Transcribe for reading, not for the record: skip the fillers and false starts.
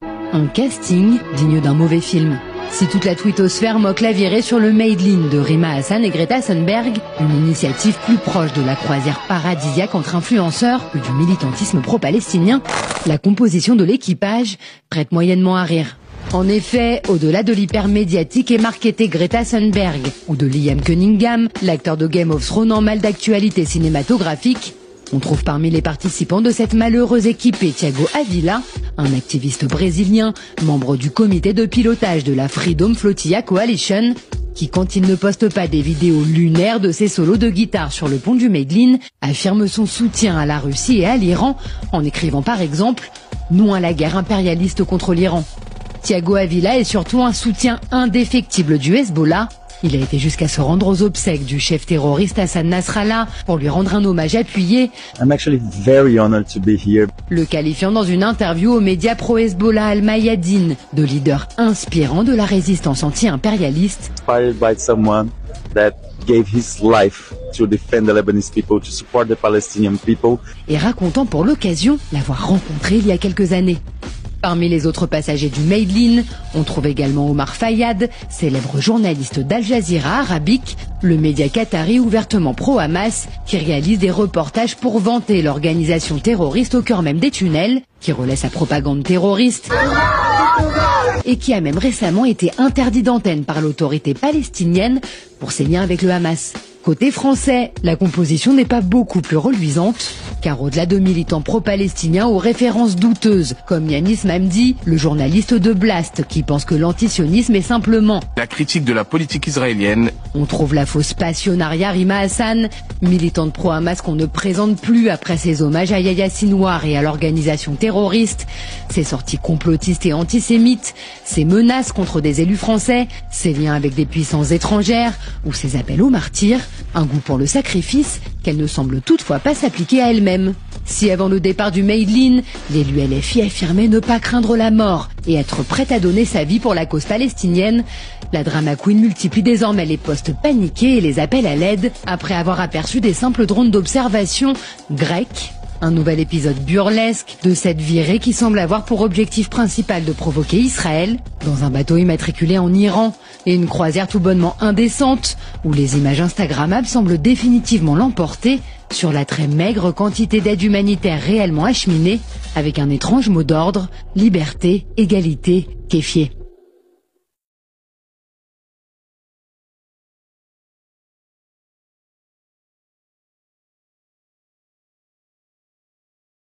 Un casting digne d'un mauvais film. Si toute la twittosphère moque la virée sur le Made in de Rima Hassan et Greta Thunberg, une initiative plus proche de la croisière paradisiaque entre influenceurs que du militantisme pro-palestinien, la composition de l'équipage prête moyennement à rire. En effet, au-delà de l'hyper-médiatique et marketé Greta Thunberg ou de Liam Cunningham, l'acteur de Game of Thrones en mal d'actualité cinématographique, on trouve parmi les participants de cette malheureuse équipée Thiago Avila, un activiste brésilien, membre du comité de pilotage de la Freedom Flotilla Coalition, qui, quand il ne poste pas des vidéos lunaires de ses solos de guitare sur le pont du Medellín, affirme son soutien à la Russie et à l'Iran, en écrivant par exemple « Non à la guerre impérialiste contre l'Iran ». Thiago Avila est surtout un soutien indéfectible du Hezbollah. Il a été jusqu'à se rendre aux obsèques du chef terroriste Hassan Nasrallah pour lui rendre un hommage appuyé. I'm actually very honored to be here. Le qualifiant dans une interview aux médias pro-Hezbollah Al-Mayadeen de leader inspirant de la résistance anti-impérialiste. Inspired by someone that gave his life to defend the Lebanese people, to support the Palestinian people. Et racontant pour l'occasion l'avoir rencontré il y a quelques années. Parmi les autres passagers du Medellín, on trouve également Omar Fayyad, célèbre journaliste d'Al Jazeera arabique, le média qatari ouvertement pro-Hamas, qui réalise des reportages pour vanter l'organisation terroriste au cœur même des tunnels, qui relaie sa propagande terroriste, et qui a même récemment été interdit d'antenne par l'autorité palestinienne pour ses liens avec le Hamas. Côté français, la composition n'est pas beaucoup plus reluisante, car au-delà de militants pro-palestiniens aux références douteuses, comme Yanis Mamdi, le journaliste de Blast, qui pense que l'antisionisme est simplement la critique de la politique israélienne. On trouve la fausse passionnariat Rima Hassan, militante pro-Hamas qu'on ne présente plus après ses hommages à Yahya Sinwar et à l'organisation terroriste, ses sorties complotistes et antisémites, ses menaces contre des élus français, ses liens avec des puissances étrangères ou ses appels aux martyrs. Un goût pour le sacrifice qu'elle ne semble toutefois pas s'appliquer à elle-même. Si avant le départ du Medellín, l'élu LFI affirmait ne pas craindre la mort et être prête à donner sa vie pour la cause palestinienne, la drama queen multiplie désormais les posts paniqués et les appels à l'aide après avoir aperçu des simples drones d'observation grecs. Un nouvel épisode burlesque de cette virée qui semble avoir pour objectif principal de provoquer Israël dans un bateau immatriculé en Iran et une croisière tout bonnement indécente où les images instagrammables semblent définitivement l'emporter sur la très maigre quantité d'aide humanitaire réellement acheminée avec un étrange mot d'ordre, liberté, égalité, kéfier.